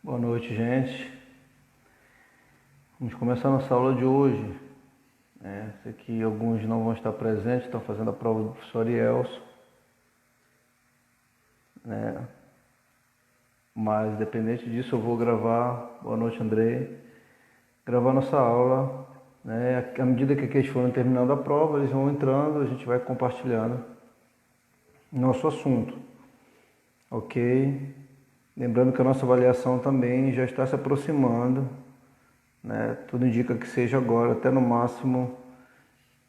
Boa noite, gente. Vamos começar nossa aula de hoje. Sei que alguns não vão estar presentes, estão fazendo a prova do professor Arielso, né? Mas, independente disso, eu vou gravar. Boa noite, Andrei. Gravar nossa aula, né? À medida que eles forem terminando a prova, eles vão entrando, a gente vai compartilhando nosso assunto, ok? Lembrando que a nossa avaliação também já está se aproximando, né? Tudo indica que seja agora, até no máximo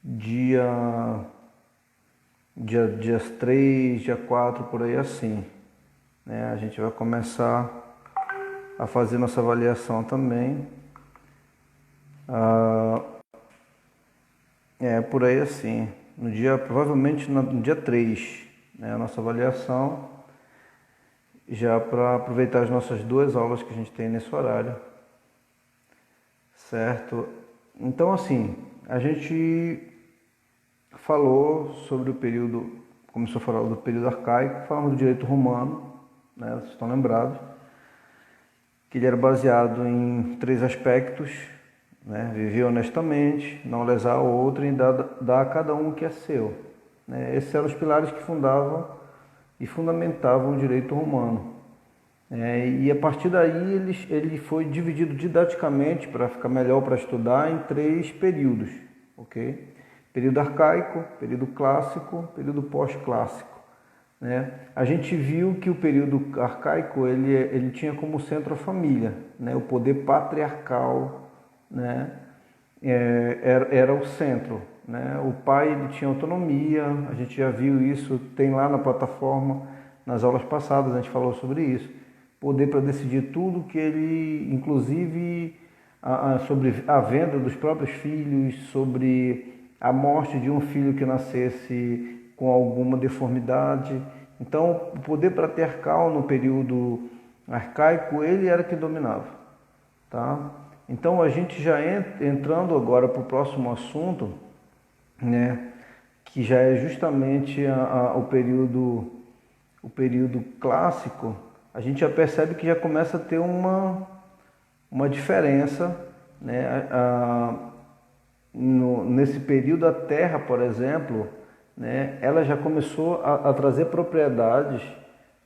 dias 3, dia 4, por aí assim, né? A gente vai começar a fazer nossa avaliação também. Por aí assim, provavelmente no dia 3, né? A nossa avaliação, já para aproveitar as nossas 2 aulas que a gente tem nesse horário, certo? Então assim, a gente falou sobre o período, começou a falar do período arcaico, falamos do direito romano, né? Vocês estão lembrados, que ele era baseado em 3 aspectos, né? Viver honestamente, não lesar o outro e dar a cada um o que é seu, né? Esses eram os pilares que fundavam e fundamentavam o direito romano. E a partir daí ele foi dividido didaticamente para ficar melhor para estudar em 3 períodos, ok? Período arcaico, período clássico, período pós-clássico, né? A gente viu que o período arcaico ele tinha como centro a família, né? O poder patriarcal, né? Era o centro, né? O pai ele tinha autonomia, a gente já viu isso, tem lá na plataforma, nas aulas passadas a gente falou sobre isso. Poder para decidir tudo que ele, inclusive sobre a venda dos próprios filhos, sobre a morte de um filho que nascesse com alguma deformidade. Então, o poder patriarcal no período arcaico, ele era quem dominava, tá? Então, a gente já entrando agora para o próximo assunto, né, que já é justamente o período clássico, a gente já percebe que já começa a ter uma diferença, né? Nesse período a terra, por exemplo, né, ela já começou a trazer propriedades,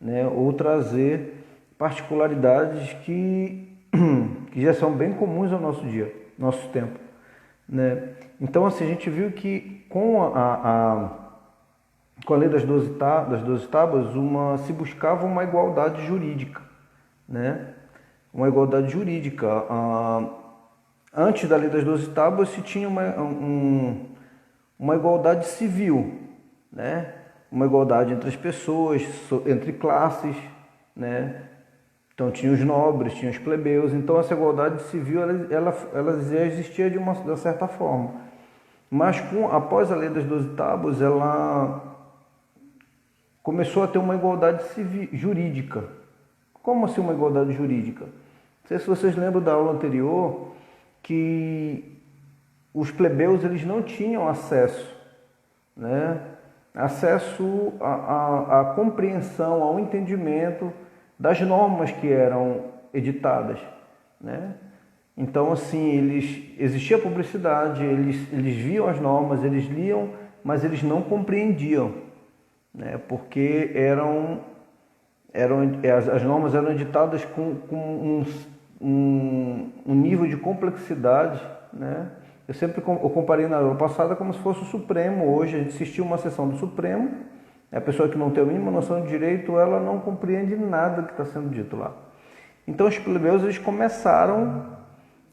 né, ou trazer particularidades que já são bem comuns ao nosso dia, nosso tempo, né? Então assim, a gente viu que com a lei das 12 tábuas, se buscava uma igualdade jurídica, né? Uma igualdade jurídica. Antes da lei das 12 tábuas se tinha uma igualdade civil, né? Uma igualdade entre as pessoas, entre classes, né? Então tinha os nobres, tinha os plebeus. Então essa igualdade civil ela já existia de uma certa forma. Mas após a lei das 12 tábuas, ela começou a ter uma igualdade civil, jurídica. Como assim uma igualdade jurídica? Não sei se vocês lembram da aula anterior que os plebeus eles não tinham acesso, né? Acesso à compreensão, ao entendimento das normas que eram editadas, né? Então assim, existia publicidade, eles viam as normas, eles liam, mas eles não compreendiam, né? Porque as normas eram editadas com um nível de complexidade, né? Eu comparei na aula passada como se fosse o Supremo. Hoje a gente assistiu uma sessão do Supremo, a pessoa que não tem a mínima noção de direito, ela não compreende nada que está sendo dito lá. Então os plebeus eles começaram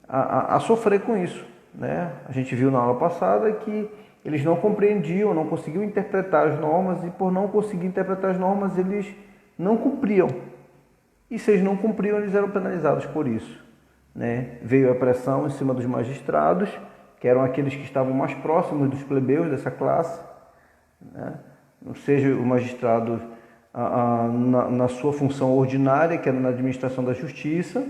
a sofrer com isso, né? A gente viu na aula passada que eles não compreendiam, não conseguiam interpretar as normas, e por não conseguir interpretar as normas eles não cumpriam. E se eles não cumpriam, eles eram penalizados por isso, né? Veio a pressão em cima dos magistrados, que eram aqueles que estavam mais próximos dos plebeus dessa classe, né? Seja o magistrado na sua função ordinária, que era na administração da justiça,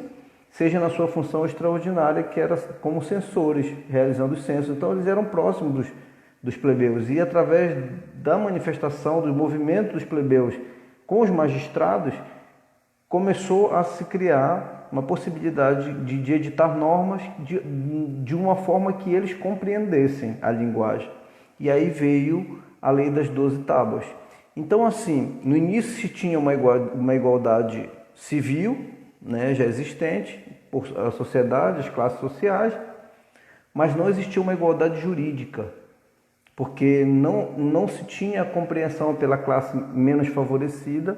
seja na sua função extraordinária, que era como censores, realizando os censos. Então eles eram próximos dos plebeus, e através da manifestação, do movimento dos plebeus com os magistrados, começou a se criar uma possibilidade de editar normas de uma forma que eles compreendessem a linguagem. E aí veio a Lei das 12 Tábuas. Então, assim, no início se tinha uma igualdade civil, né, já existente, por a sociedade, as classes sociais, mas não existia uma igualdade jurídica, porque não se tinha a compreensão pela classe menos favorecida,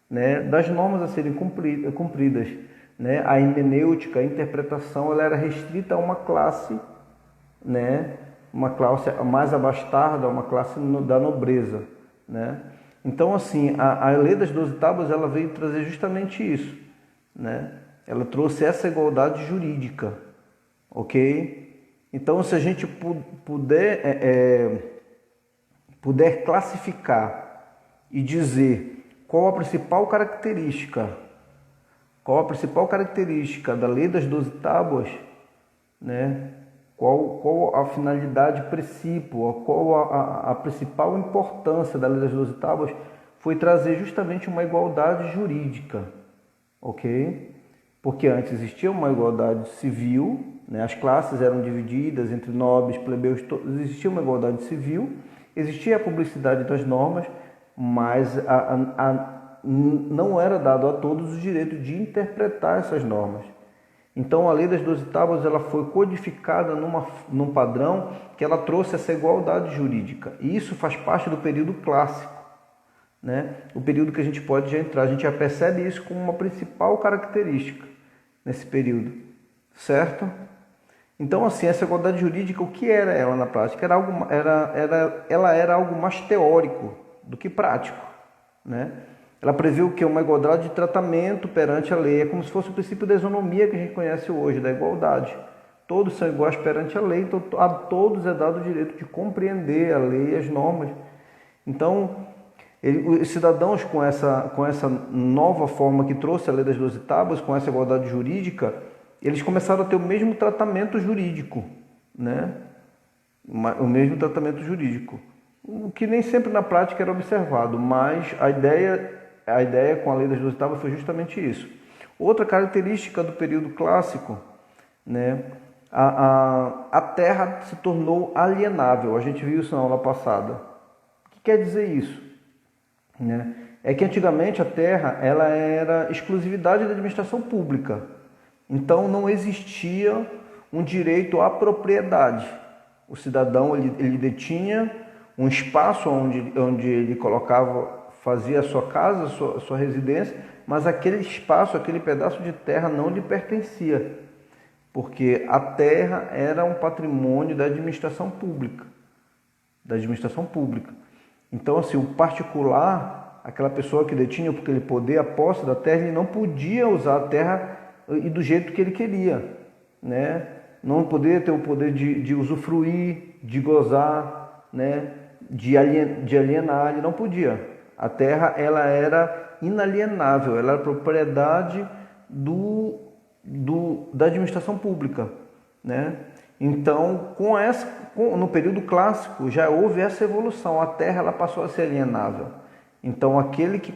né, das normas a serem cumpridas. Né? A hermenêutica, a interpretação, ela era restrita a uma classe, né, uma classe mais abastada, uma classe da nobreza. Né? Então, assim, a Lei das 12 Tábuas ela veio trazer justamente isso. Né? Ela trouxe essa igualdade jurídica, ok? Então, se a gente puder classificar e dizer qual a principal característica da Lei das 12 Tábuas, né? Qual a finalidade, princípio, qual a principal importância da Lei das 12 Tábuas, foi trazer justamente uma igualdade jurídica, ok? Porque antes existia uma igualdade civil, né? As classes eram divididas entre nobres, plebeus, existia uma igualdade civil, existia a publicidade das normas, mas não era dado a todos o direito de interpretar essas normas. Então, a Lei das 12 Tábuas ela foi codificada num padrão que ela trouxe essa igualdade jurídica. E isso faz parte do período clássico, né? O período que a gente pode já entrar. A gente já percebe isso como uma principal característica nesse período, certo? Então, assim, essa igualdade jurídica, o que era ela na prática? Ela era algo mais teórico do que prático, né? Ela prevê o que? Uma igualdade de tratamento perante a lei. É como se fosse o princípio da isonomia que a gente conhece hoje, da igualdade. Todos são iguais perante a lei, então a todos é dado o direito de compreender a lei e as normas. Então, os cidadãos com essa nova forma que trouxe a Lei das 12 Tábuas, com essa igualdade jurídica, eles começaram a ter o mesmo tratamento jurídico, né? O mesmo tratamento jurídico. O que nem sempre na prática era observado, mas a ideia com a Lei das 12 Tábuas foi justamente isso. Outra característica do período clássico, né, a terra se tornou alienável. A gente viu isso na aula passada. O que quer dizer isso? Né? É que antigamente a terra ela era exclusividade da administração pública. Então não existia um direito à propriedade. O cidadão ele detinha um espaço onde ele fazia a sua casa, a sua residência, mas aquele espaço, aquele pedaço de terra não lhe pertencia, porque a terra era um patrimônio da administração pública. Então, assim, o particular, aquela pessoa que detinha por aquele poder, a posse da terra, ele não podia usar a terra e do jeito que ele queria, né? Não poderia ter o poder de usufruir, de gozar, né? De alienar, ele não podia. A terra ela era inalienável, ela era propriedade da administração pública, né? Então, no período clássico já houve essa evolução, a terra ela passou a ser alienável. Então, aquele que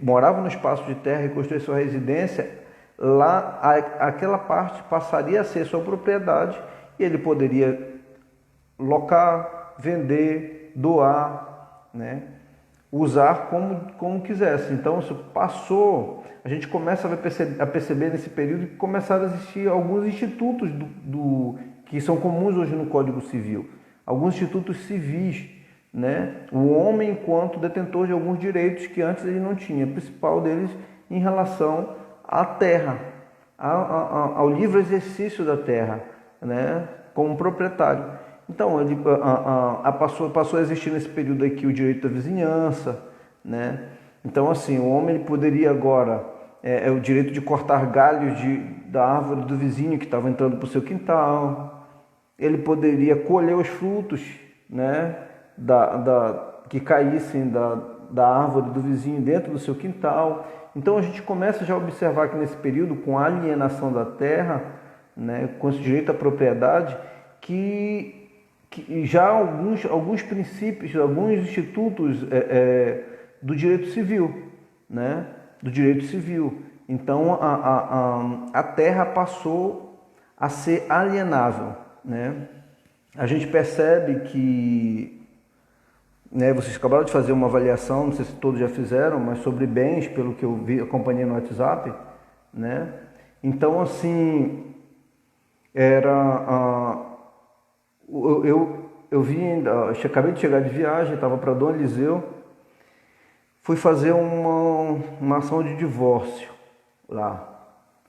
morava no espaço de terra e construía sua residência, lá aquela parte passaria a ser sua propriedade e ele poderia locar, vender, doar, né? Usar como quisesse. Então, isso passou. A gente começa a perceber nesse período que começaram a existir alguns institutos que são comuns hoje no Código Civil. Alguns institutos civis, né? O homem enquanto detentor de alguns direitos que antes ele não tinha. O principal deles em relação à terra, ao livre exercício da terra, né? Como proprietário. Então, passou a existir nesse período aqui o direito da vizinhança, né? Então, assim, o homem ele poderia agora, o direito de cortar galhos da árvore do vizinho que estava entrando para o seu quintal, ele poderia colher os frutos, né, que caíssem da árvore do vizinho dentro do seu quintal. Então, a gente começa já a observar que nesse período, com a alienação da terra, né, com esse direito à propriedade, que já alguns princípios, alguns institutos do direito civil, né? Do direito civil, Então a terra passou a ser alienável, né? A gente percebe que, né, vocês acabaram de fazer uma avaliação, não sei se todos já fizeram, mas sobre bens, pelo que eu vi, acompanhei no WhatsApp, né? Então, assim, acabei de chegar de viagem, estava para Dom Eliseu, fui fazer uma ação de divórcio lá.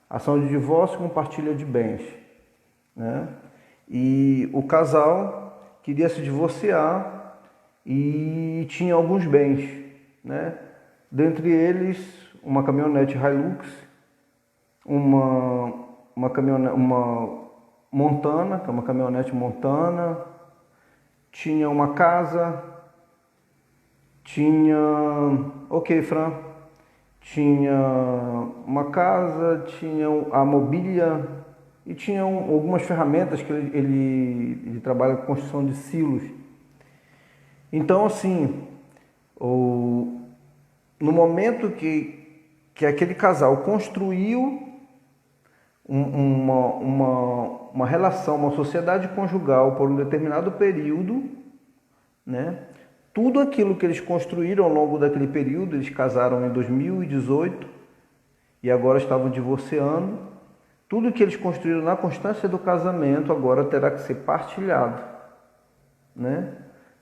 Ação de divórcio com partilha de bens, né? E o casal queria se divorciar e tinha alguns bens, né? Dentre eles, uma caminhonete Hilux, uma Montana, que é uma caminhonete Montana, tinha uma casa, tinha... Ok, Fran. Tinha uma casa, tinha a mobília e tinha algumas ferramentas que ele trabalha com construção de silos. Então, assim, no momento que aquele casal construiu uma relação, uma sociedade conjugal por um determinado período, né? Tudo aquilo que eles construíram ao longo daquele período, eles casaram em 2018 e agora estavam divorciando. Tudo que eles construíram na constância do casamento agora terá que ser partilhado, né?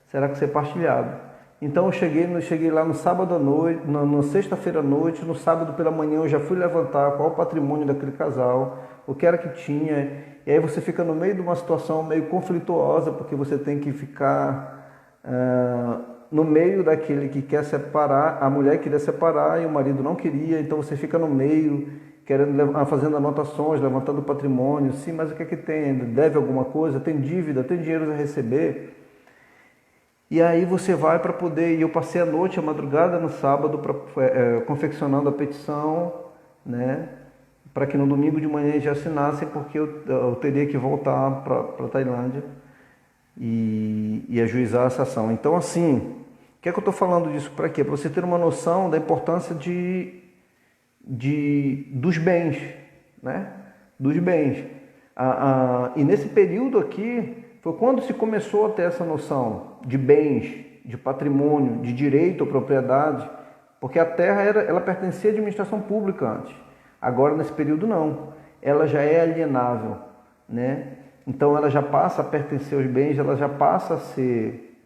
Será que ser partilhado. Então eu cheguei lá no sábado à noite, na sexta-feira à noite, no sábado pela manhã eu já fui levantar qual o patrimônio daquele casal, o que era que tinha. E aí você fica no meio de uma situação meio conflituosa, porque você tem que ficar no meio daquele que quer separar, a mulher queria separar e o marido não queria, então você fica no meio, fazendo anotações, levantando patrimônio. Sim, mas o que é que tem? Deve alguma coisa? Tem dívida? Tem dinheiro a receber? E aí você vai para poder... E eu passei a noite, a madrugada no sábado, confeccionando a petição, né? Para que no domingo de manhã já assinassem, porque eu teria que voltar para a Tailândia e ajuizar essa ação. Então, assim, o que é que eu estou falando disso para quê? Para você ter uma noção da importância dos bens, né? Dos bens. E nesse período aqui, foi quando se começou a ter essa noção de bens, de patrimônio, de direito à propriedade, porque a terra ela pertencia à administração pública antes. Agora, nesse período, não. Ela já é alienável, né? Então, ela já passa a pertencer aos bens, ela já passa a ser,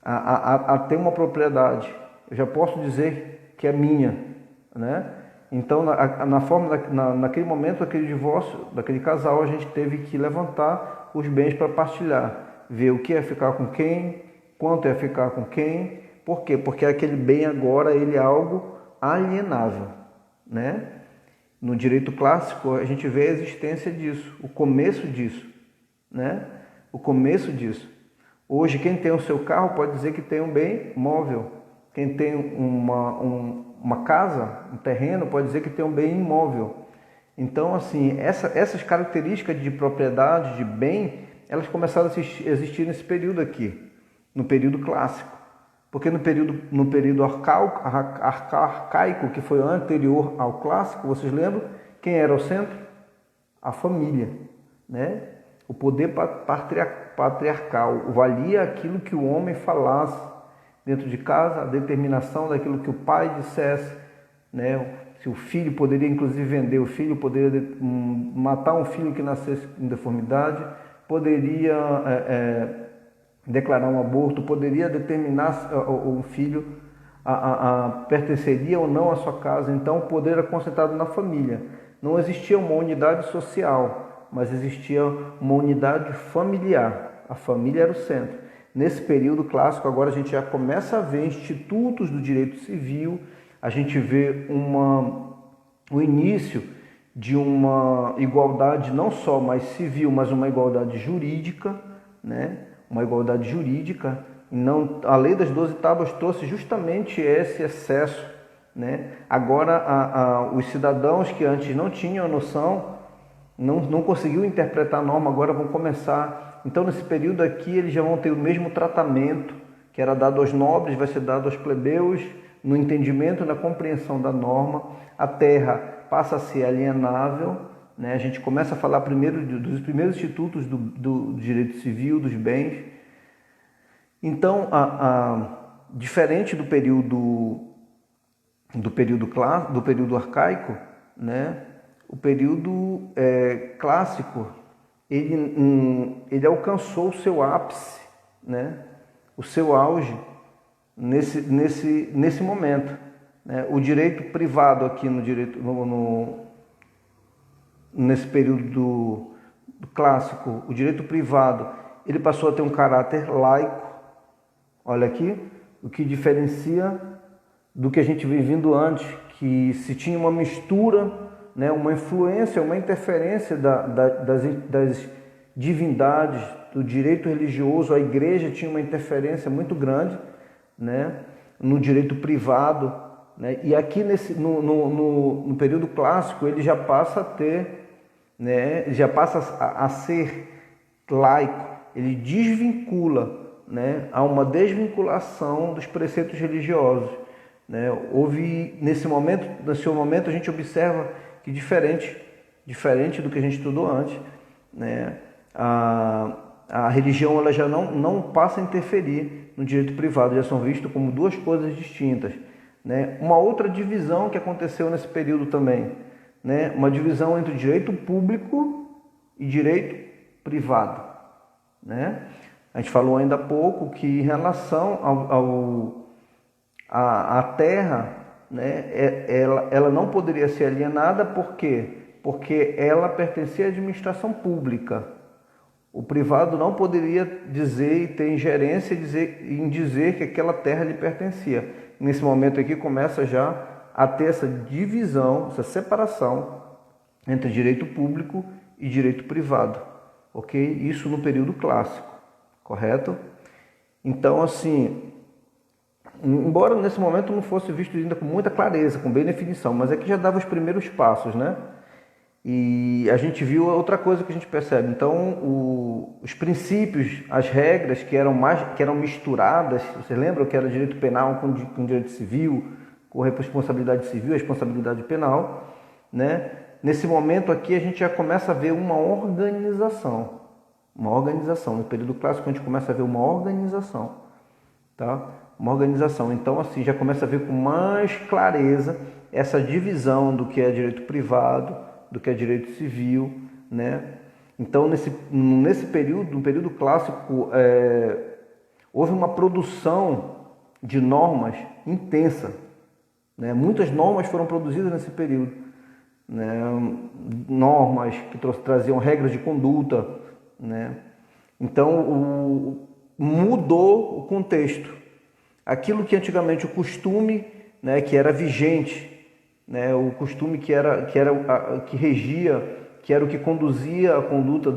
a ter uma propriedade. Eu já posso dizer que é minha, né? Então, naquele momento, daquele divórcio, daquele casal, a gente teve que levantar os bens para partilhar, ver o que é ficar com quem, quanto é ficar com quem. Por quê? Porque aquele bem agora ele é algo alienável, né? No direito clássico, a gente vê a existência disso, o começo disso, né? O começo disso. Hoje, quem tem o seu carro pode dizer que tem um bem móvel. Quem tem uma casa, um terreno, pode dizer que tem um bem imóvel. Então, assim, essas características de propriedade, de bem, elas começaram a existir nesse período aqui, no período clássico. Porque no período arcaico, que foi anterior ao clássico, vocês lembram? Quem era o centro? A família, né? O poder patriarcal. Valia aquilo que o homem falasse dentro de casa, a determinação daquilo que o pai dissesse, né? Se o filho poderia, inclusive, vender o filho, poderia matar um filho que nascesse com deformidade, poderia declarar um aborto, poderia determinar o filho pertenceria ou não à sua casa. Então, o poder era concentrado na família. Não existia uma unidade social, mas existia uma unidade familiar. A família era o centro. Nesse período clássico, agora a gente já começa a ver institutos do direito civil, a gente vê o início de uma igualdade não só mais civil, mas uma igualdade jurídica, né? Uma igualdade jurídica. Não, a lei das 12 tábuas trouxe justamente esse excesso, né? Agora, os cidadãos que antes não tinham noção, não conseguiu interpretar a norma, agora vão começar. Então, nesse período aqui, eles já vão ter o mesmo tratamento que era dado aos nobres, vai ser dado aos plebeus, no entendimento, na compreensão da norma, a terra passa a ser alienável, né? A gente começa a falar primeiro dos primeiros institutos do direito civil, dos bens. Então, diferente do período arcaico, né? O período clássico, ele alcançou o seu ápice, né? O seu auge nesse momento, né? O direito privado aqui nesse período do clássico, o direito privado, ele passou a ter um caráter laico. Olha aqui, o que diferencia do que a gente vem vindo antes, que se tinha uma mistura, né, uma influência, uma interferência das divindades, do direito religioso. A igreja tinha uma interferência muito grande, né, no direito privado, né, e aqui no período clássico ele já passa a ter, né, já passa a ser laico, ele desvincula, né, há uma desvinculação dos preceitos religiosos, né. Houve nesse momento a gente observa que diferente do que a gente estudou antes, né, a religião ela já não passa a interferir no direito privado, já são vistos como duas coisas distintas, né. Uma outra divisão que aconteceu nesse período também, né, uma divisão entre direito público e direito privado, né. A gente falou ainda há pouco que em relação à terra, né, ela não poderia ser alienada. Por quê? Porque ela pertencia à administração pública. O privado não poderia dizer e ter ingerência em dizer que aquela terra lhe pertencia. Nesse momento aqui começa já a ter essa divisão, essa separação entre direito público e direito privado, ok? Isso no período clássico, correto? Então, assim, embora nesse momento não fosse visto ainda com muita clareza, com bem definição, mas aqui já dava os primeiros passos, né? E a gente viu outra coisa que a gente percebe. Então, os princípios, as regras que eram misturadas, vocês lembram que era direito penal com direito civil, com responsabilidade civil, responsabilidade penal, né? Nesse momento aqui a gente já começa a ver uma organização. No período clássico a gente começa a ver uma organização, tá? Uma organização. Então, assim, já começa a ver com mais clareza essa divisão do que é direito privado, do que é direito civil, né? Então, nesse período, no período clássico, houve uma produção de normas intensa, né? Muitas normas foram produzidas nesse período, né? Normas que traziam regras de conduta, né? Então, mudou o contexto. Aquilo que antigamente o costume, né, que era vigente, né, o costume que regia, que era o que conduzia a conduta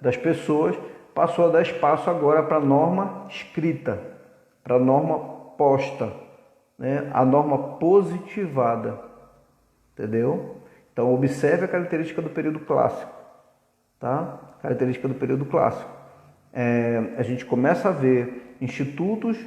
das pessoas, passou a dar espaço agora para a norma escrita, para a norma posta, né, a norma positivada, entendeu? Então observe a característica do período clássico, tá? Característica do período clássico. A gente começa a ver institutos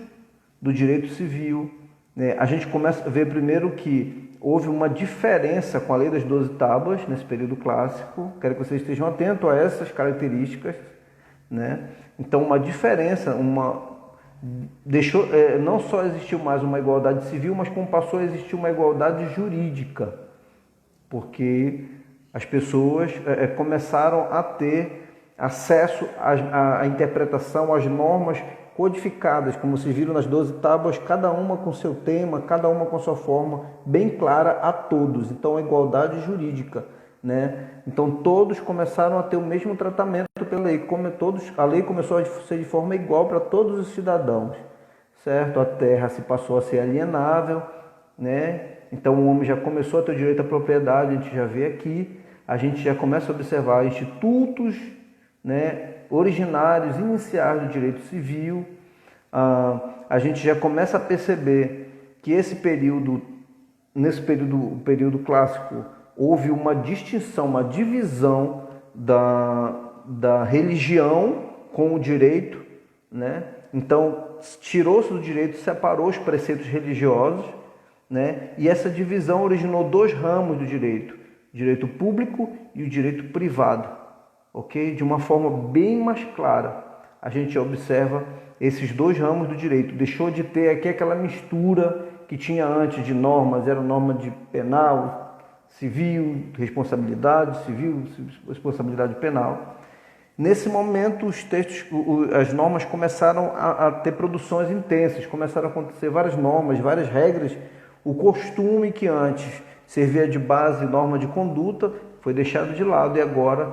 do direito civil, né? A gente começa a ver primeiro que houve uma diferença com a Lei das 12 Tábuas nesse período clássico. Quero que vocês estejam atentos a essas características, né? Então, uma diferença, não só existiu mais uma igualdade civil, mas como passou a existir uma igualdade jurídica, porque as pessoas começaram a ter acesso à interpretação, às normas codificadas, como se viram nas 12 tábuas, cada uma com seu tema, cada uma com sua forma, bem clara a todos. Então, a igualdade jurídica, né? Então, todos começaram a ter o mesmo tratamento pela lei. A lei começou a ser de forma igual para todos os cidadãos, certo? A terra passou a ser alienável, né? Então, o homem já começou a ter o direito à propriedade. A gente já vê aqui, a gente já começa a observar institutos, né, originários, iniciais do direito civil. A gente já começa a perceber que nesse período clássico, houve uma distinção, uma divisão da religião com o direito, né? Então, tirou-se do direito, separou os preceitos religiosos, né? E essa divisão originou dois ramos do direito, o direito público e o direito privado, ok? De uma forma bem mais clara, a gente observa esses dois ramos do direito. Deixou de ter aqui aquela mistura que tinha antes de normas, era norma de penal, civil, responsabilidade civil, responsabilidade penal. Nesse momento, os textos, as normas começaram a ter produções intensas, começaram a acontecer várias normas, várias regras. O costume que antes servia de base norma de conduta foi deixado de lado e agora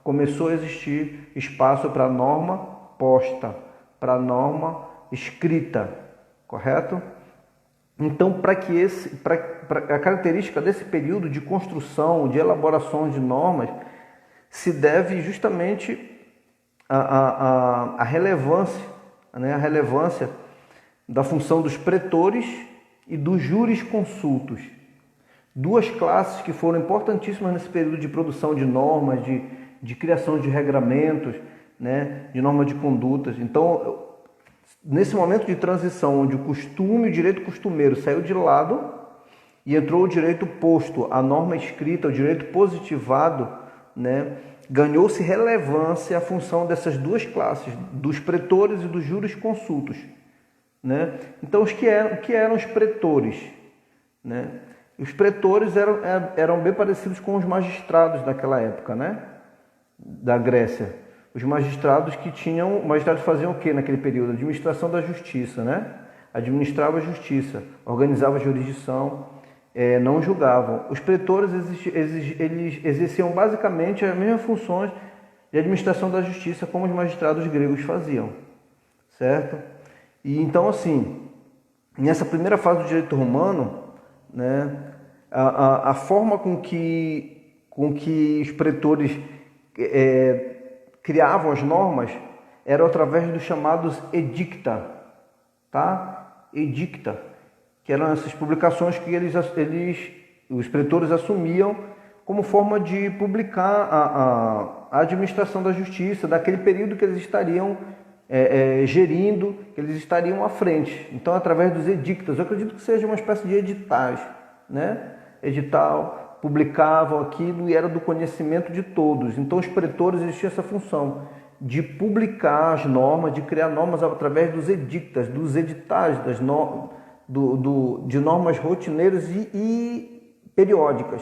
começou a existir espaço para a norma posta, para a norma escrita, correto? Então, a característica desse período de construção, de elaboração de normas, se deve justamente à relevância, né? A relevância da função dos pretores e dos jurisconsultos. Duas classes que foram importantíssimas nesse período de produção de normas, de criação de regramentos, né? De normas de condutas. Então, nesse momento de transição, onde o costume, o direito costumeiro saiu de lado e entrou o direito posto, a norma escrita, o direito positivado, né? Ganhou-se relevância a função dessas duas classes, dos pretores e dos jurisconsultos, né? Então, o que eram os pretores, né? Os pretores eram bem parecidos com os magistrados daquela época, né? Da Grécia. Os magistrados faziam o que naquele período? Administração da justiça, né? Administrava a justiça, organizava a jurisdição, não julgavam. Os pretores eles exerciam basicamente as mesmas funções de administração da justiça como os magistrados gregos faziam, certo? E então, assim, nessa primeira fase do direito romano, né, a forma com que os pretores criavam as normas era através dos chamados edicta, tá? Edicta, que eram essas publicações que os pretores assumiam como forma de publicar a administração da justiça, daquele período que eles estariam gerindo, que eles estariam à frente. Então, através dos edictas, eu acredito que seja uma espécie de editais, né? Edital, publicavam aquilo e era do conhecimento de todos. Então, os pretores existiam essa função de publicar as normas, de criar normas através dos edictas, dos editais, de normas rotineiras e periódicas,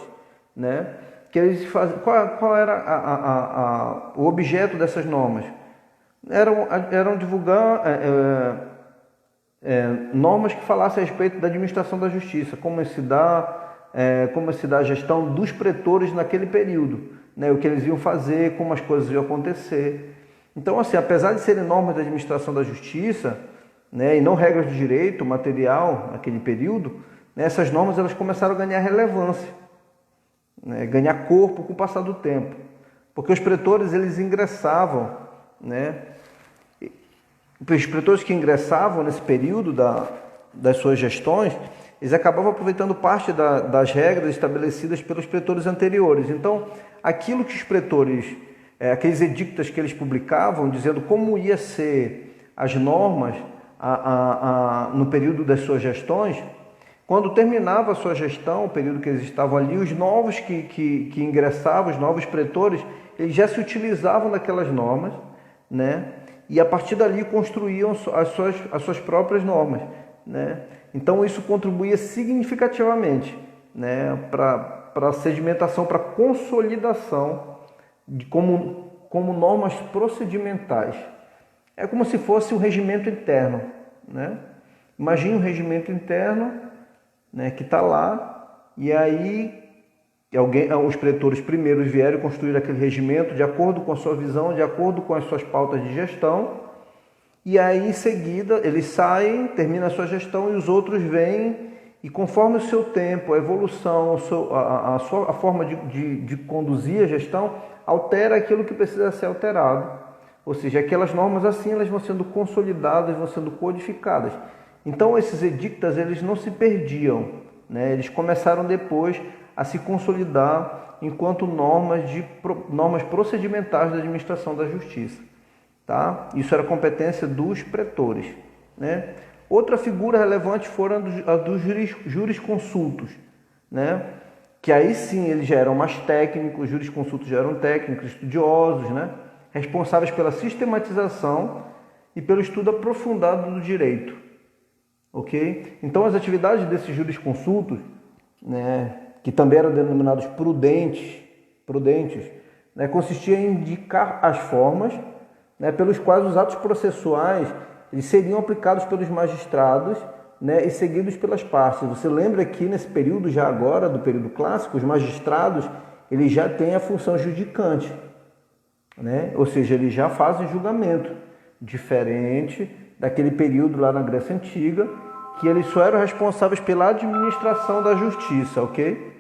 né? Que eles faziam. Qual era o objeto dessas normas? Eram divulgar normas que falassem a respeito da administração da justiça, como se dá a gestão dos pretores naquele período, né? O que eles iam fazer, como as coisas iam acontecer. Então, assim, apesar de serem normas da administração da justiça, né, e não regras de direito material naquele período, né, essas normas elas começaram a ganhar relevância, né, ganhar corpo com o passar do tempo, porque os pretores eles ingressavam, né, os pretores que ingressavam nesse período das suas gestões, eles acabavam aproveitando parte das regras estabelecidas pelos pretores anteriores. Então, aquilo que os pretores, aqueles edictas que eles publicavam, dizendo como ia ser as normas no período das suas gestões, quando terminava a sua gestão, o período que eles estavam ali, os novos que ingressavam, os novos pretores, eles já se utilizavam daquelas normas, né? E a partir dali construíam as suas próprias normas, né? Então isso contribuía significativamente, né, para a sedimentação, para a consolidação como normas procedimentais. É como se fosse um regimento interno, né? Imagine um regimento interno, né, que está lá, e aí os pretores primeiros vieram construir aquele regimento de acordo com a sua visão, de acordo com as suas pautas de gestão, e aí em seguida eles saem, terminam a sua gestão e os outros vêm e conforme o seu tempo, a evolução, a forma de conduzir a gestão, altera aquilo que precisa ser alterado. Ou seja, aquelas normas assim elas vão sendo consolidadas, vão sendo codificadas. Então esses edictas eles não se perdiam, né? Eles começaram depois a se consolidar enquanto normas procedimentais da administração da justiça. Tá? Isso era competência dos pretores. né? Outra figura relevante foram a dos jurisconsultos, né? Que aí sim eles já eram mais técnicos, os jurisconsultos já eram técnicos, estudiosos, né? Responsáveis pela sistematização e pelo estudo aprofundado do direito, ok? Então as atividades desses jurisconsultos, né, que também eram denominados prudentes, né, consistia em indicar as formas, né, pelos quais os atos processuais eles seriam aplicados pelos magistrados, né, e seguidos pelas partes. Você lembra que nesse período, já agora, do período clássico, os magistrados eles já têm a função judicante, né? Ou seja, eles já fazem julgamento, diferente daquele período lá na Grécia Antiga, que eles só eram responsáveis pela administração da justiça, ok?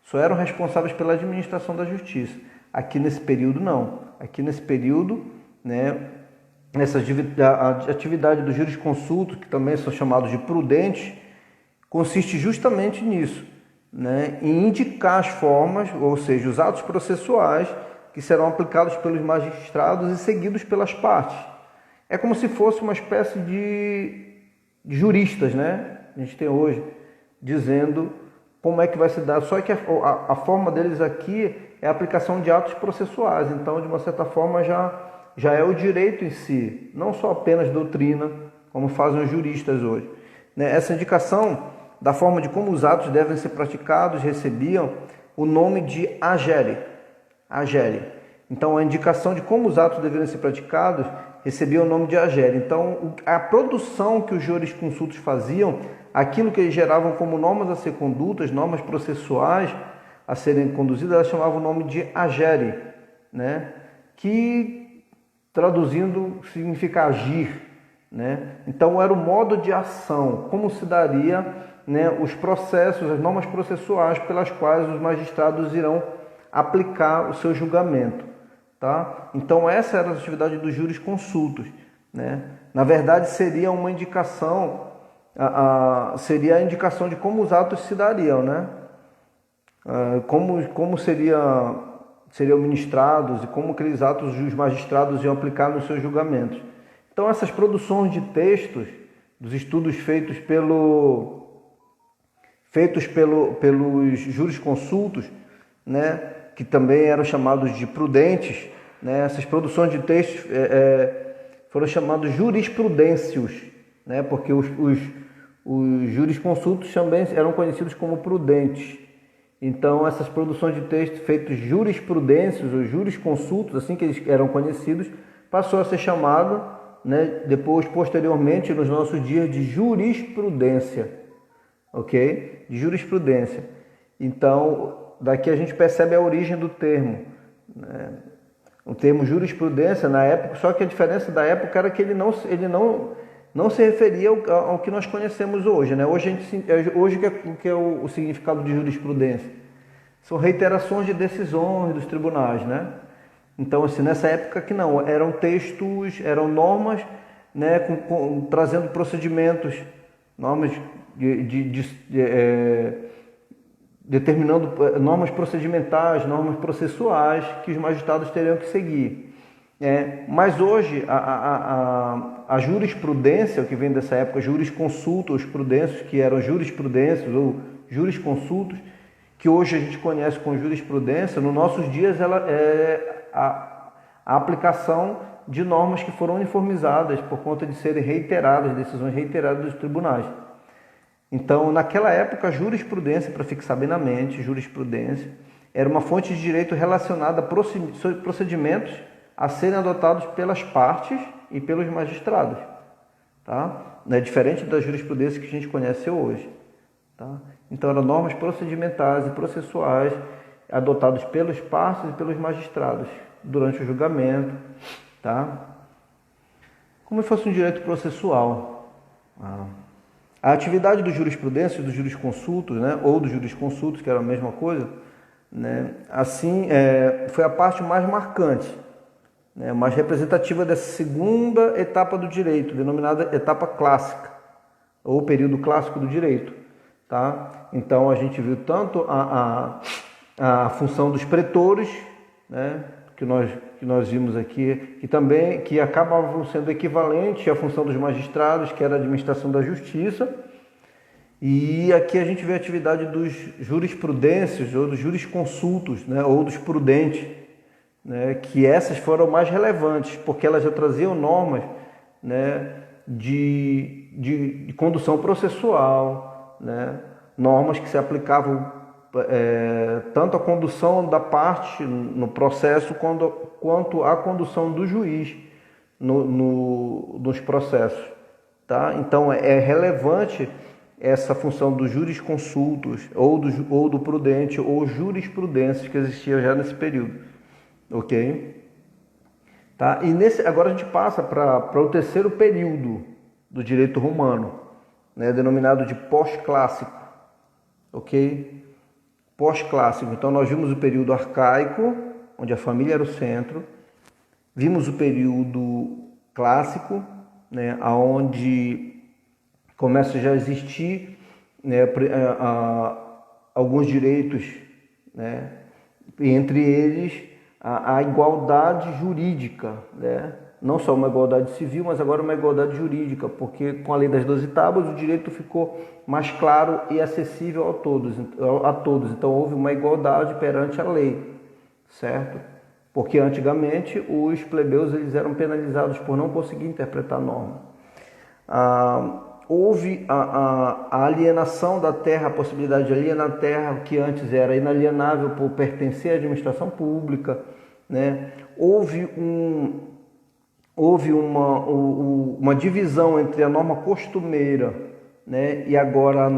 Só eram responsáveis pela administração da justiça. Aqui nesse período, não. Aqui nesse período, né, a atividade dos jurisconsultos, que também são chamados de prudentes, consiste justamente nisso, né, em indicar as formas, ou seja, os atos processuais que serão aplicados pelos magistrados e seguidos pelas partes. É como se fosse uma espécie de juristas, né? A gente tem hoje, dizendo como é que vai se dar. Só que a forma deles aqui é a aplicação de atos processuais. Então, de uma certa forma, já é o direito em si, não só apenas doutrina, como fazem os juristas hoje. Essa indicação da forma de como os atos devem ser praticados recebiam o nome de agere. Então, a indicação de como os atos deveriam ser praticados recebia o nome de agere. Então, a produção que os jurisconsultos faziam, aquilo que eles geravam como normas a ser condutas, normas processuais a serem conduzidas, elas chamavam o nome de agere, né? Que, traduzindo, significa agir, né? Então, era o modo de ação, como se daria, né, os processos, as normas processuais pelas quais os magistrados irão aplicar o seu julgamento, tá? Então essa era a atividade dos jurisconsultos, né? Na verdade seria uma indicação, seria a indicação de como os atos se dariam, né? Como seriam ministrados e como aqueles atos os magistrados iam aplicar nos seus julgamentos. Então essas produções de textos, dos estudos feitos pelos jurisconsultos, né, que também eram chamados de prudentes, né, essas produções de textos foram chamados jurisprudêncios, né, porque os jurisconsultos também eram conhecidos como prudentes. Então, essas produções de textos feitos jurisprudêncios ou jurisconsultos, assim que eles eram conhecidos, passou a ser chamado, né, posteriormente, nos nossos dias, de jurisprudência, ok? De jurisprudência. Então, daqui a gente percebe a origem do termo, né? O termo jurisprudência na época, só que a diferença da época era que ele não se referia ao que nós conhecemos hoje, né? Hoje o que é o significado de jurisprudência? São reiterações de decisões dos tribunais, né? Então, assim, nessa época que não, eram textos, eram normas, né, trazendo procedimentos, normas determinando normas procedimentais, normas processuais que os magistrados teriam que seguir. Mas hoje a jurisprudência, o que vem dessa época, jurisconsulta, os prudêncios, que eram jurisprudências ou jurisconsultos, que hoje a gente conhece como jurisprudência, nos nossos dias ela é a aplicação de normas que foram uniformizadas por conta de serem reiteradas, decisões reiteradas dos tribunais. Então, naquela época, a jurisprudência, para fixar bem na mente, jurisprudência, era uma fonte de direito relacionada a procedimentos a serem adotados pelas partes e pelos magistrados, tá? É diferente da jurisprudência que a gente conhece hoje, tá? Então, eram normas procedimentais e processuais adotadas pelas partes e pelos magistrados durante o julgamento, tá? Como se fosse um direito processual. A atividade do jurisprudência e dos jurisconsultos, né, ou dos jurisconsultos, que era a mesma coisa, né, assim, foi a parte mais marcante, né, mais representativa dessa segunda etapa do direito, denominada etapa clássica, ou período clássico do direito. Tá? Então, a gente viu tanto a função dos pretores, né, que nós vimos aqui, que acabavam sendo equivalentes à função dos magistrados, que era a administração da justiça. E aqui a gente vê a atividade dos jurisprudêncios, ou dos jurisconsultos, né, ou dos prudentes, né, que essas foram mais relevantes, porque elas já traziam normas, né, de condução processual, né, normas que se aplicavam tanto à condução da parte no processo quanto à condução do juiz nos processos. Tá? Então é relevante essa função dos jurisconsultos ou do prudente ou jurisprudência que existia já nesse período. Ok? Tá? E agora a gente passa para o terceiro período do direito romano, né, denominado de pós-clássico. Ok? Pós-clássico. Então nós vimos o período arcaico, onde a família era o centro. Vimos o período clássico, né, onde começa já a existir, né, alguns direitos, né, entre eles a igualdade jurídica, né? Não só uma igualdade civil, mas agora uma igualdade jurídica, porque com a lei das 12 tábuas o direito ficou mais claro e acessível a todos. Então houve uma igualdade perante a lei, certo? Porque antigamente os plebeus eles eram penalizados por não conseguir interpretar a norma. Houve a alienação da terra, a possibilidade de alienar a terra, que antes era inalienável por pertencer à administração pública, né? Houve uma divisão entre a norma costumeira, né, e agora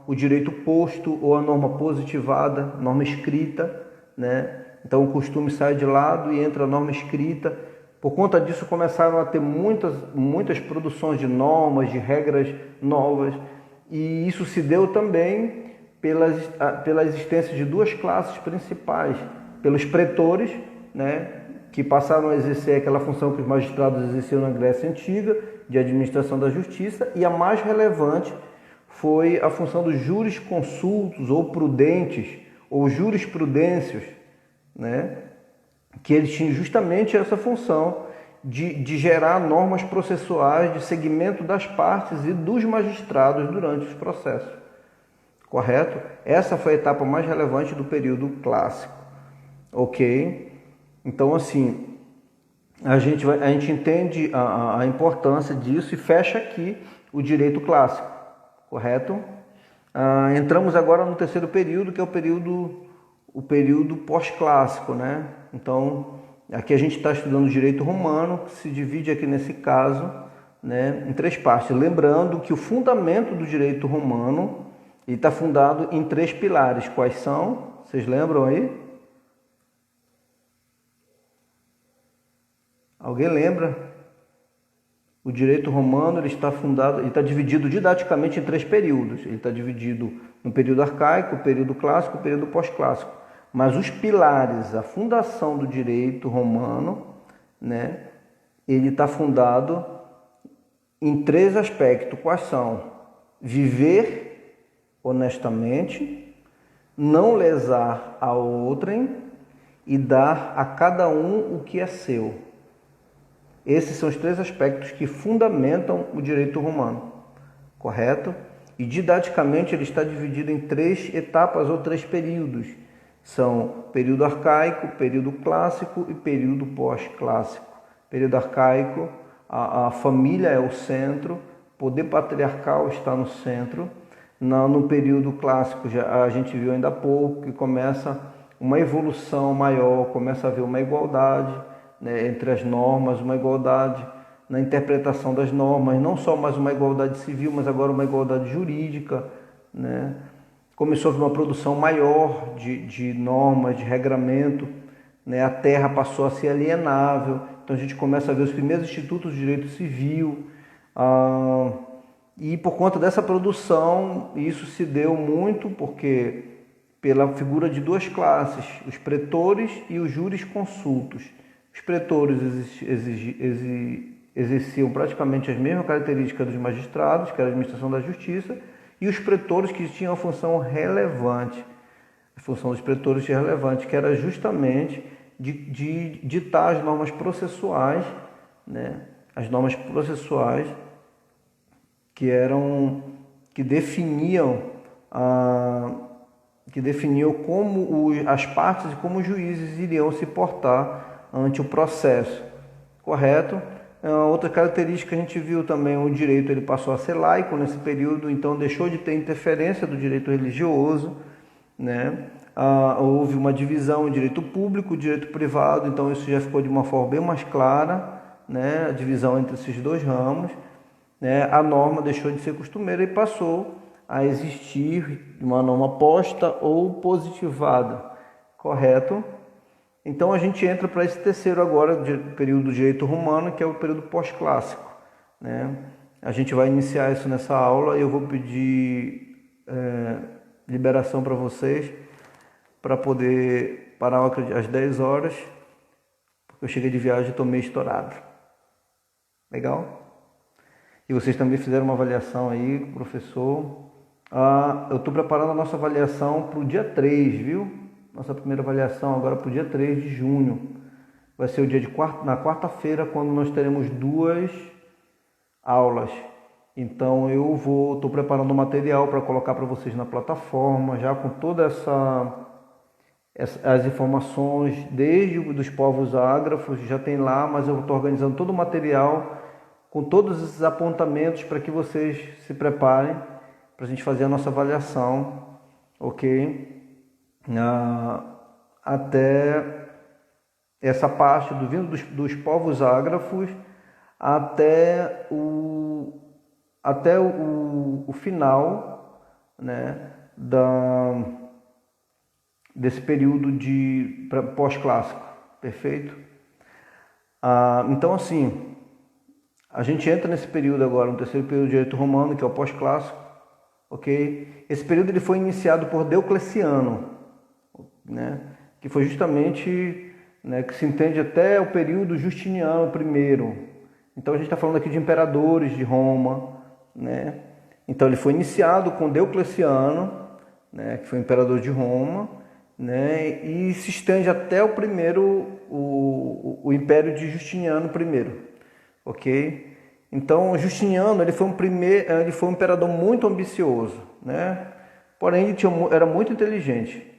o direito posto ou a norma positivada, norma escrita, né? Então o costume sai de lado e entra a norma escrita. Por conta disso começaram a ter muitas produções de normas, de regras novas, e isso se deu também pela existência de duas classes principais, pelos pretores, né, que passaram a exercer aquela função que os magistrados exerciam na Grécia Antiga, de administração da justiça, e a mais relevante foi a função dos jurisconsultos, ou prudentes, ou jurisprudêncios, né, que eles tinham justamente essa função de gerar normas processuais de segmento das partes e dos magistrados durante os processos. Correto? Essa foi a etapa mais relevante do período clássico. Ok? Então, assim, a gente entende a importância disso e fecha aqui o direito clássico. Correto? Entramos agora no terceiro período, que é o período pós-clássico, né? Então, aqui a gente está estudando o direito romano, que se divide aqui nesse caso, né, em três partes. Lembrando que o fundamento do direito romano está fundado em três pilares. Quais são? Vocês lembram aí? Alguém lembra? O direito romano ele está dividido didaticamente em três períodos. Ele está dividido no período arcaico, período clássico e período pós-clássico. Mas os pilares, a fundação do direito romano, né, ele está fundado em três aspectos. Quais são? Viver honestamente, não lesar a outrem e dar a cada um o que é seu. Esses são os três aspectos que fundamentam o direito romano, correto? E didaticamente ele está dividido em três etapas ou três períodos. São período arcaico, período clássico e período pós-clássico. Período arcaico, a família é o centro, o poder patriarcal está no centro. No período clássico, a gente viu ainda há pouco que começa uma evolução maior, começa a haver uma igualdade, né, entre as normas, uma igualdade na interpretação das normas, não só mais uma igualdade civil, mas agora uma igualdade jurídica, né? Começou a haver uma produção maior de normas, de regramento, né? A terra passou a ser alienável, então a gente começa a ver os primeiros institutos de direito civil, e por conta dessa produção, isso se deu muito porque pela figura de duas classes, os pretores e os jurisconsultos. Os pretores exerciam praticamente as mesmas características dos magistrados, que era a administração da justiça, e os pretores que tinham a função relevante. A função dos pretores tinha relevante, que era justamente de ditar as normas processuais, né? As normas processuais que definiam como as partes e como os juízes iriam se portar ante o processo, correto? Outra característica que a gente viu também, o direito ele passou a ser laico nesse período, então deixou de ter interferência do direito religioso, né? Houve uma divisão em direito público e direito privado, então isso já ficou de uma forma bem mais clara, né? A divisão entre esses dois ramos, né? A norma deixou de ser costumeira e passou a existir uma norma posta ou positivada, correto? Então a gente entra para esse terceiro agora, período do direito romano, que é o período pós-clássico, né? A gente vai iniciar isso nessa aula e eu vou pedir liberação para vocês, para poder parar às 10 horas, porque eu cheguei de viagem e estou meio estourado. Legal? E vocês também fizeram uma avaliação aí com o professor. Eu estou preparando a nossa avaliação para o dia 3, viu? Nossa primeira avaliação agora para o dia 3 de junho. Vai ser o dia na quarta-feira, quando nós teremos 2 aulas. Então eu estou preparando o material para colocar para vocês na plataforma, já com toda as informações, desde dos povos ágrafos, já tem lá, mas eu estou organizando todo o material com todos esses apontamentos para que vocês se preparem para a gente fazer a nossa avaliação, ok? Até essa parte vindo dos povos ágrafos até o final, né, desse período de pós-clássico, perfeito? Então assim, a gente entra nesse período agora, no terceiro período de direito romano, que é o pós-clássico, ok? Esse período ele foi iniciado por Diocleciano, né? Que foi justamente, né, que se entende até o período Justiniano I. Então a gente está falando aqui de imperadores de Roma, né? Então ele foi iniciado com Diocleciano, né, que foi imperador de Roma, né, e se estende até o Império de Justiniano I, ok? Então Justiniano ele foi um imperador muito ambicioso, né? Porém ele era muito inteligente.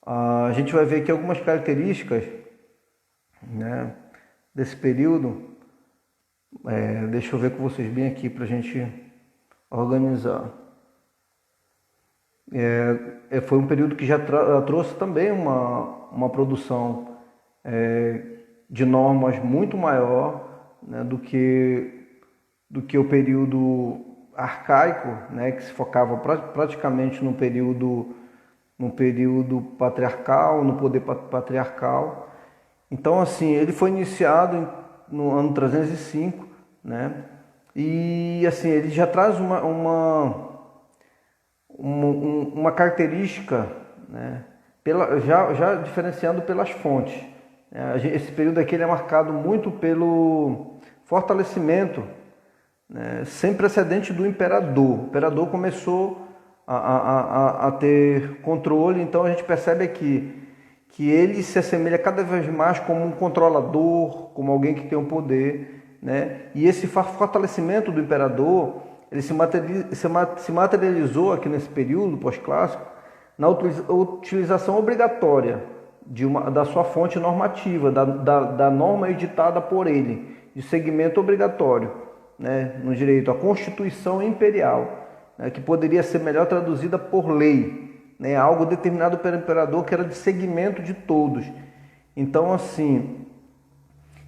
A gente vai ver aqui algumas características, né, desse período. Deixa eu ver com vocês bem aqui para a gente organizar. Foi um período que já trouxe também uma produção de normas muito maior, né, do que o período arcaico, né, que se focava praticamente no período patriarcal, no poder patriarcal. Então, assim, ele foi iniciado no ano 305, né? E assim, ele já traz uma característica, né? Já diferenciando pelas fontes. Esse período aqui ele é marcado muito pelo fortalecimento, né, sem precedente do imperador. O imperador começou a ter controle, então a gente percebe aqui que ele se assemelha cada vez mais como um controlador, como alguém que tem um poder, né? E esse fortalecimento do imperador, ele se materializou aqui nesse período pós-clássico na utilização obrigatória da sua fonte normativa, da norma editada por ele, de segmento obrigatório, né, no direito, a Constituição Imperial, né, que poderia ser melhor traduzida por lei, né, algo determinado pelo imperador que era de segmento de todos. Então, assim,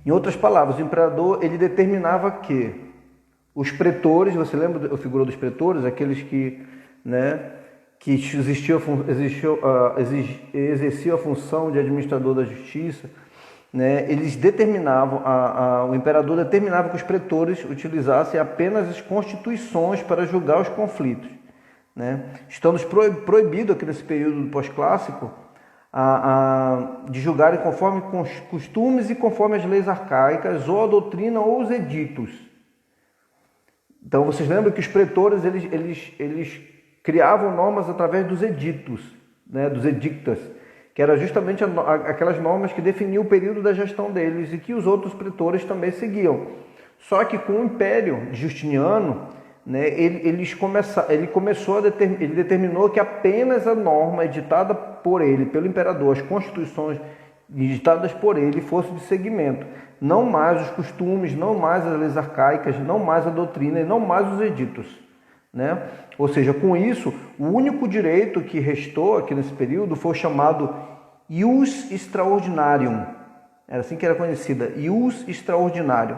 em outras palavras, o imperador ele determinava que os pretores, você lembra da figura dos pretores, aqueles que, né, que exerciam a função de administrador da justiça, né, eles determinavam, o imperador determinava que os pretores utilizassem apenas as constituições para julgar os conflitos, né? Estando proibido aqui nesse período pós-clássico de julgarem conforme costumes e conforme as leis arcaicas, ou a doutrina ou os editos. Então vocês lembram que os pretores eles criavam normas através dos editos, né, dos edictas, que era justamente aquelas normas que definiam o período da gestão deles e que os outros pretores também seguiam. Só que com o Império de Justiniano, né, ele determinou que apenas a norma editada por ele, pelo imperador, as constituições editadas por ele, fosse de seguimento. Não mais os costumes, não mais as leis arcaicas, não mais a doutrina e não mais os editos, né? Ou seja, com isso, o único direito que restou aqui nesse período foi o chamado ius extraordinarium. Era assim que era conhecida, ius extraordinarium.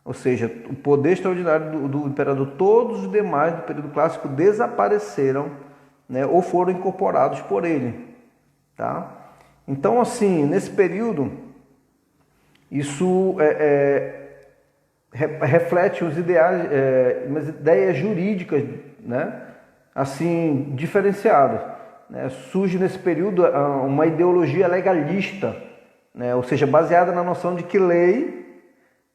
Ou seja, o poder extraordinário do imperador. Todos os demais do período clássico desapareceram, né, ou foram incorporados por ele. Tá? Então, assim, nesse período, isso reflete os ideais, umas ideias jurídicas, né, assim, diferenciadas. Né? Surge nesse período uma ideologia legalista, né, ou seja, baseada na noção de que lei,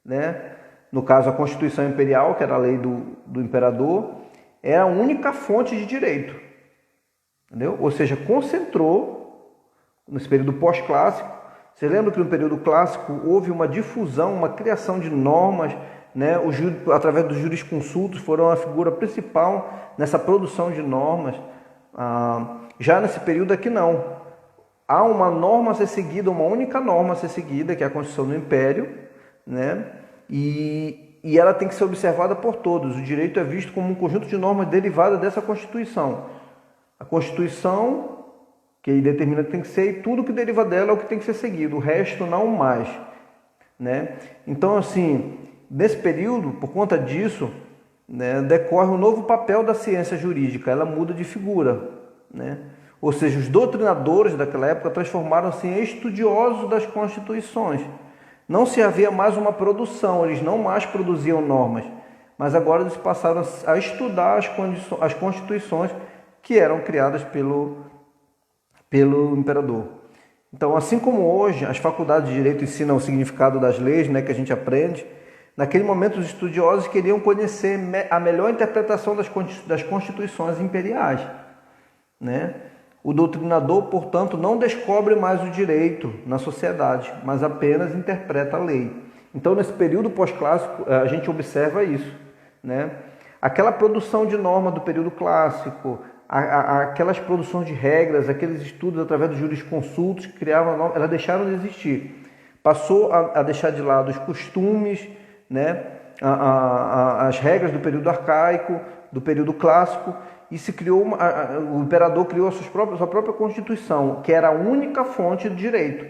né, no caso a Constituição Imperial, que era a lei do imperador, é a única fonte de direito. Entendeu? Ou seja, concentrou, nesse período pós-clássico. Você lembra que no período clássico houve uma difusão, uma criação de normas, né? Através dos jurisconsultos foram a figura principal nessa produção de normas. Já nesse período aqui não. Há uma norma a ser seguida, uma única norma a ser seguida, que é a Constituição do Império, né? E ela tem que ser observada por todos. O direito é visto como um conjunto de normas derivadas dessa Constituição. A Constituição, que determina que tem que ser, e tudo que deriva dela é o que tem que ser seguido, o resto não mais. Né? Então, assim, nesse período, por conta disso, né, decorre um novo papel da ciência jurídica, ela muda de figura. Né? Ou seja, os doutrinadores daquela época transformaram-se em estudiosos das Constituições. Não se havia mais uma produção, eles não mais produziam normas, mas agora eles passaram a estudar as constituições que eram criadas pelo imperador. Então, assim como hoje as faculdades de direito ensinam o significado das leis, né, que a gente aprende, naquele momento os estudiosos queriam conhecer a melhor interpretação das constituições imperiais. Né? O doutrinador, portanto, não descobre mais o direito na sociedade, mas apenas interpreta a lei. Então, nesse período pós-clássico, a gente observa isso. Né? Aquela produção de norma do período clássico, aquelas produções de regras, aqueles estudos através dos jurisconsultos que criavam normas, elas deixaram de existir. Passou a deixar de lado os costumes, né? As regras do período arcaico, do período clássico, e se criou o imperador criou a sua própria Constituição, que era a única fonte de direito.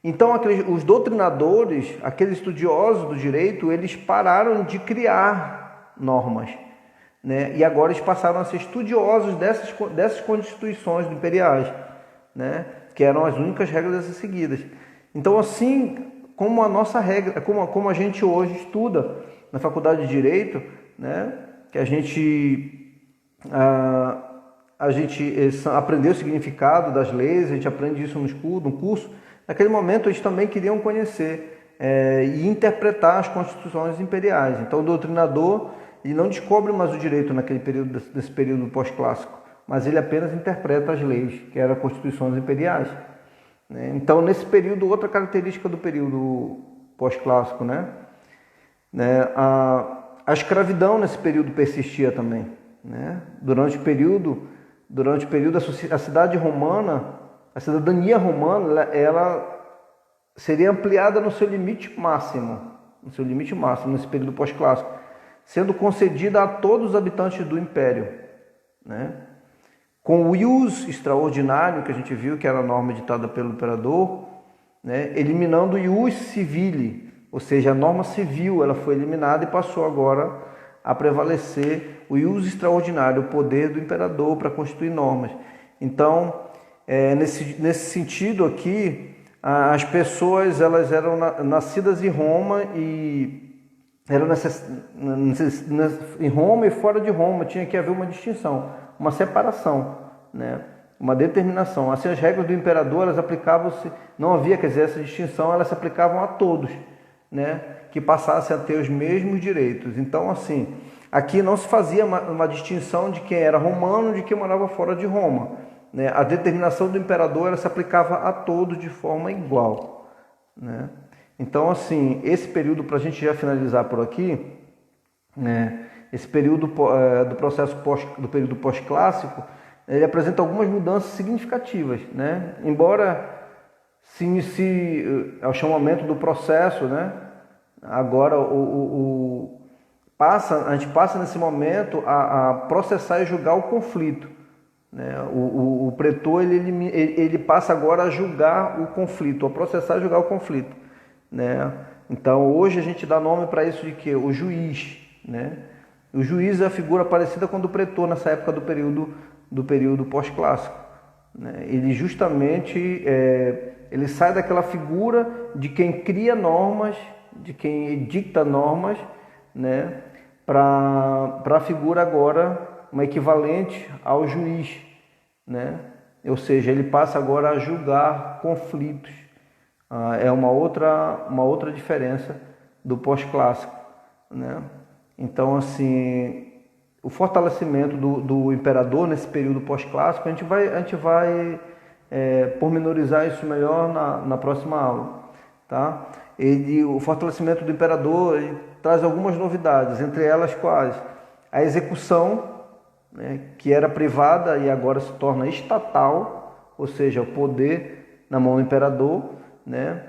Então, os doutrinadores, aqueles estudiosos do direito, eles pararam de criar normas, né? E agora eles passaram a ser estudiosos dessas constituições imperiais, né? Que eram as únicas regras a ser seguidas. Então, assim como a nossa regra, como a gente hoje estuda na faculdade de Direito, né? Que a gente aprendeu o significado das leis, a gente aprende isso no curso. Naquele momento, eles também queriam conhecer e interpretar as constituições imperiais. Então, o doutrinador ele não descobre mais o direito nesse período pós-clássico, mas ele apenas interpreta as leis, que eram constituições imperiais. Né? Então, nesse período, outra característica do período pós-clássico, né? A escravidão nesse período persistia também. Né? Durante o período a cidade romana, a cidadania romana, ela seria ampliada no seu limite máximo nesse período pós-clássico, sendo concedida a todos os habitantes do império, né? Com o ius extraordinário que a gente viu, que era a norma editada pelo imperador, né? Eliminando o ius civile, ou seja, a norma civil, ela foi eliminada e passou agora a prevalecer o ius extraordinário, o poder do imperador para constituir normas. Então, nesse sentido aqui, as pessoas elas eram nascidas em Roma e eram em Roma e fora de Roma, tinha que haver uma distinção, uma separação, né? Uma determinação. Assim, as regras do imperador, elas aplicavam-se, não havia, quer dizer, essa distinção, elas se aplicavam a todos, né? Que passassem a ter os mesmos direitos. Então, assim, aqui não se fazia uma distinção de quem era romano e de quem morava fora de Roma, né, a determinação do imperador ela se aplicava a todos de forma igual, né? Então, assim, esse período, para a gente já finalizar por aqui, né, esse período do processo do período pós-clássico, ele apresenta algumas mudanças significativas, né? Embora se inicie ao chamamento do processo, né? Agora a gente passa nesse momento a processar e julgar o conflito, né? O pretor ele passa agora a julgar o conflito, a processar e julgar o conflito, né? Então hoje a gente dá nome para isso de que o juiz, né? O juiz é a figura parecida com a do pretor nessa época do período pós-clássico, né? Ele justamente ele sai daquela figura de quem cria normas, de quem edicta normas, né? Para a figura agora uma equivalente ao juiz, né? Ou seja, ele passa agora a julgar conflitos. É uma outra diferença do pós-clássico, né? Então, assim, o fortalecimento do imperador nesse período pós-clássico, a gente vai pormenorizar isso melhor na próxima aula, tá? O fortalecimento do imperador ele traz algumas novidades, entre elas quais? A execução, né, que era privada e agora se torna estatal, ou seja, o poder na mão do imperador, né?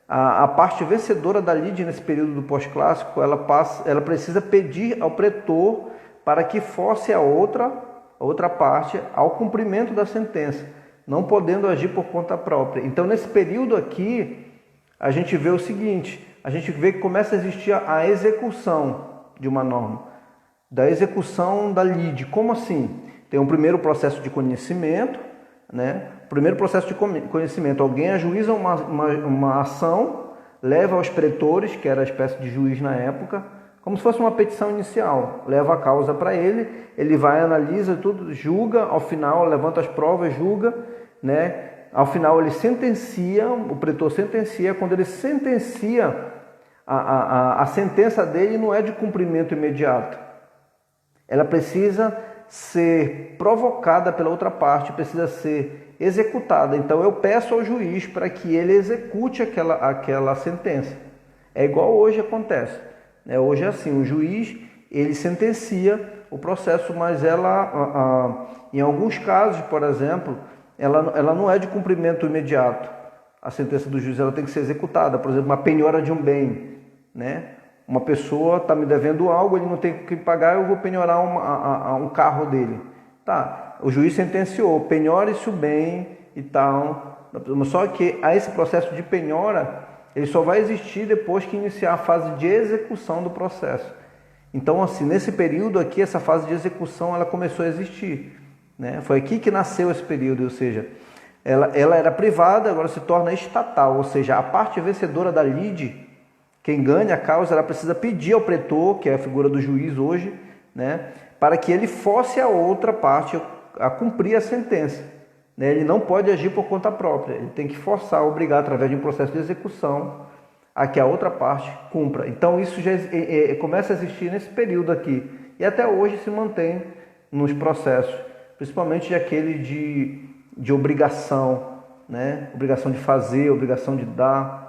A parte vencedora da lide nesse período do pós-clássico, ela precisa pedir ao pretor para que force a outra parte ao cumprimento da sentença, não podendo agir por conta própria. Então, nesse período aqui, a gente vê o seguinte, a gente vê que começa a existir a execução de uma norma, da execução da lide. Como assim? Tem um primeiro processo de conhecimento, né? Primeiro processo de conhecimento, alguém ajuiza uma ação, leva aos pretores, que era a espécie de juiz na época, como se fosse uma petição inicial, leva a causa para ele vai, analisa tudo, julga, ao final levanta as provas, julga, né? Ao final ele sentencia, o pretor sentencia, quando ele sentencia, a sentença dele não é de cumprimento imediato, ela precisa ser provocada pela outra parte, precisa ser executada. Então eu peço ao juiz para que ele execute aquela sentença. É igual hoje acontece, né? Hoje é assim, o juiz ele sentencia o processo, mas em alguns casos, por exemplo, ela não é de cumprimento imediato. A sentença do juiz ela tem que ser executada. Por exemplo, uma penhora de um bem, né? Uma pessoa está me devendo algo, ele não tem que pagar, eu vou penhorar um carro dele. Tá, o juiz sentenciou, penhore-se o bem e tal. Só que esse processo de penhora, ele só vai existir depois que iniciar a fase de execução do processo. Então, assim, nesse período aqui, essa fase de execução, ela começou a existir, né? Foi aqui que nasceu esse período, ou seja, ela era privada, agora se torna estatal, ou seja, a parte vencedora da lide, quem ganha a causa, ela precisa pedir ao pretor, que é a figura do juiz hoje, né, para que ele force a outra parte a cumprir a sentença, né? Ele não pode agir por conta própria, ele tem que forçar, obrigar, através de um processo de execução, a que a outra parte cumpra. Então isso já começa a existir nesse período aqui, e até hoje se mantém nos processos, principalmente aquele de obrigação, né? Obrigação de fazer, obrigação de dar.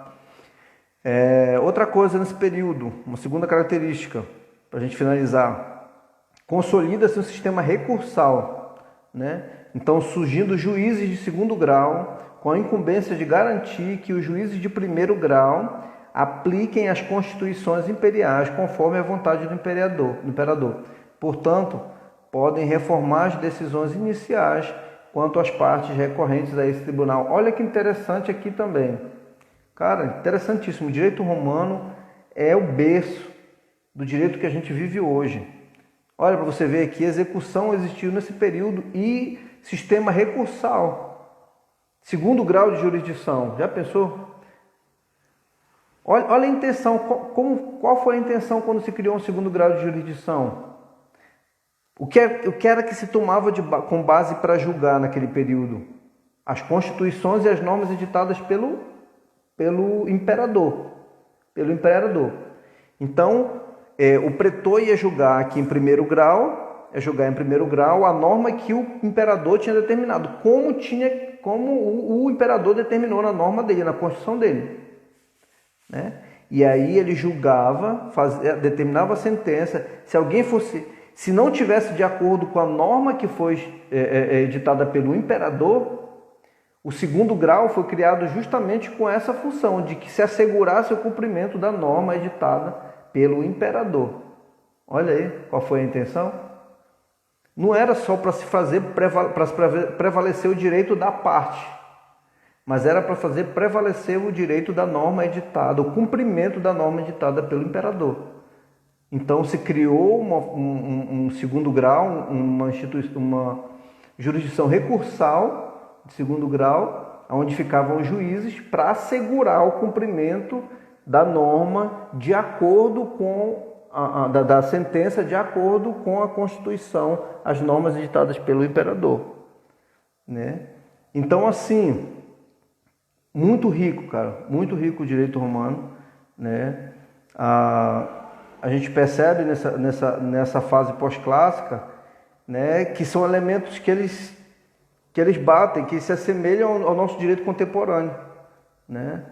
Outra coisa nesse período, uma segunda característica, para a gente finalizar, consolida-se um sistema recursal, né? Então, surgindo juízes de segundo grau, com a incumbência de garantir que os juízes de primeiro grau apliquem as constituições imperiais conforme a vontade do imperador. Portanto, podem reformar as decisões iniciais quanto às partes recorrentes a esse tribunal. Olha que interessante aqui também. Cara, interessantíssimo. O direito romano é o berço do direito que a gente vive hoje. Olha para você ver aqui, execução existiu nesse período e sistema recursal. Segundo grau de jurisdição. Já pensou? Olha a intenção. Qual foi a intenção quando se criou um segundo grau de jurisdição? O que era que se tomava com base para julgar naquele período? As constituições e as normas editadas pelo imperador. Então, o pretor ia julgar aqui em primeiro grau, é julgar em primeiro grau a norma que o imperador tinha determinado, como o imperador determinou na norma dele, na Constituição dele, né? E aí ele julgava, determinava a sentença. Se não tivesse de acordo com a norma que foi editada pelo imperador, o segundo grau foi criado justamente com essa função de que se assegurasse o cumprimento da norma editada pelo imperador. Olha aí qual foi a intenção. Não era só para se prevalecer o direito da parte, mas era para fazer prevalecer o direito da norma editada, o cumprimento da norma editada pelo imperador. Então se criou um segundo grau, uma jurisdição recursal de segundo grau, onde ficavam os juízes para assegurar o cumprimento da norma de acordo com da sentença, de acordo com a Constituição, as normas editadas pelo imperador, né? Então, assim, muito rico, cara, muito rico o direito romano, né? A gente percebe nessa fase pós-clássica, né, que são elementos que eles batem, que se assemelham ao nosso direito contemporâneo, né?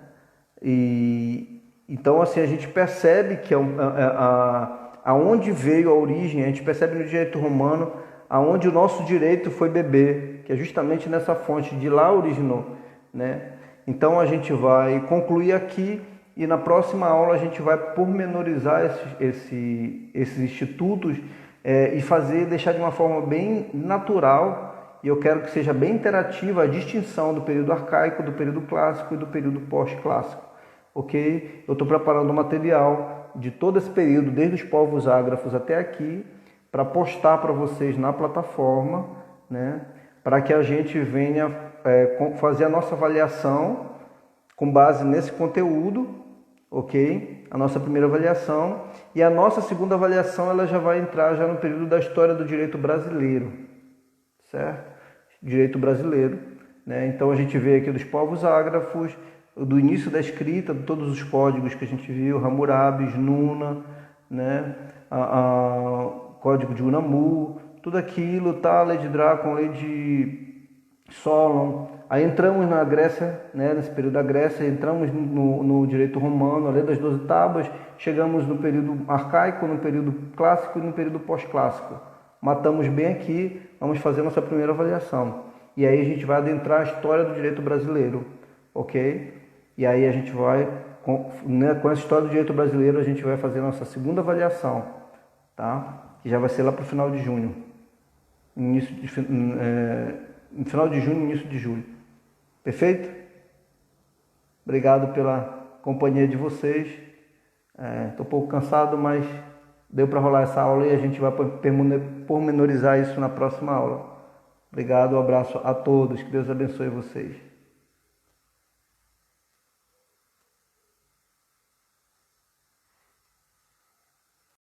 Então, assim, a gente percebe que aonde veio a origem, a gente percebe no direito romano, aonde o nosso direito foi beber, que é justamente nessa fonte, de lá originou, né? Então, a gente vai concluir aqui e na próxima aula a gente vai pormenorizar esses institutos e deixar de uma forma bem natural, e eu quero que seja bem interativa a distinção do período arcaico, do período clássico e do período pós-clássico. Ok? Eu estou preparando o material de todo esse período, desde os povos ágrafos até aqui, para postar para vocês na plataforma, né? Para que a gente venha fazer a nossa avaliação com base nesse conteúdo, ok? A nossa primeira avaliação. E a nossa segunda avaliação ela já vai entrar já no período da história do direito brasileiro, certo? Direito brasileiro, né? Então a gente vê aqui dos povos ágrafos, do início da escrita, de todos os códigos que a gente viu, Hammurabi, Nuna, né? Código de Unamu, tudo aquilo, tá? Lei de Drácula, lei de Solon. Aí entramos na Grécia, né? Nesse período da Grécia, entramos no direito romano, a lei das 12 tábuas, chegamos no período arcaico, no período clássico e no período pós-clássico. Matamos bem aqui, vamos fazer nossa primeira avaliação. E aí a gente vai adentrar a história do direito brasileiro, ok? E aí a gente vai, com essa história do direito brasileiro, a gente vai fazer a nossa segunda avaliação, tá? Que já vai ser lá para o final de junho. Final de junho, início de julho. Perfeito? Obrigado pela companhia de vocês. Estou um pouco cansado, mas deu para rolar essa aula e a gente vai pormenorizar isso na próxima aula. Obrigado, um abraço a todos. Que Deus abençoe vocês.